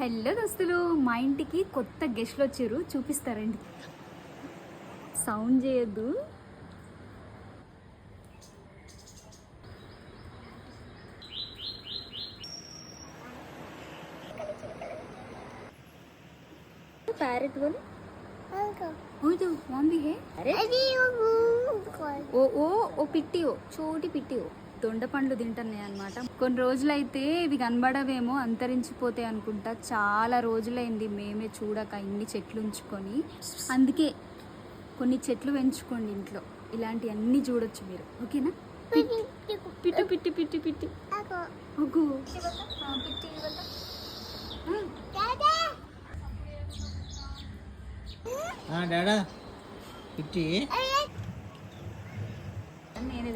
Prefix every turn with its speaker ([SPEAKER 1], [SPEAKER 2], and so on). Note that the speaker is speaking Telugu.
[SPEAKER 1] హలో దోస్తులు, మా ఇంటికి కొత్త గెస్ట్లు వచ్చారు, చూపిస్తారండి. సౌండ్ చేయొద్దు. पैरेट बोले वो तो मम्मी है। अरे ఓ ఓ ఓ పిట్టి ఓ చోటి పిట్టి ఓ దొండ పండ్లు తింటున్నాయి అన్నమాట. కొన్ని రోజులైతే ఇవి కనబడవేమో, అంతరించిపోతాయి అనుకుంటా. చాలా రోజులైంది మేమే చూడక ఇన్ని చెట్లు ఉంచుకొని. అందుకే కొన్ని చెట్లు పెంచుకోండి ఇంట్లో, ఇలాంటి అన్ని చూడొచ్చు మీరు. ఓకేనా? పిట్టు పిట్టి పిట్టి పిట్టి ఒగ్గు
[SPEAKER 2] డాడా పిట్టి
[SPEAKER 1] నేనే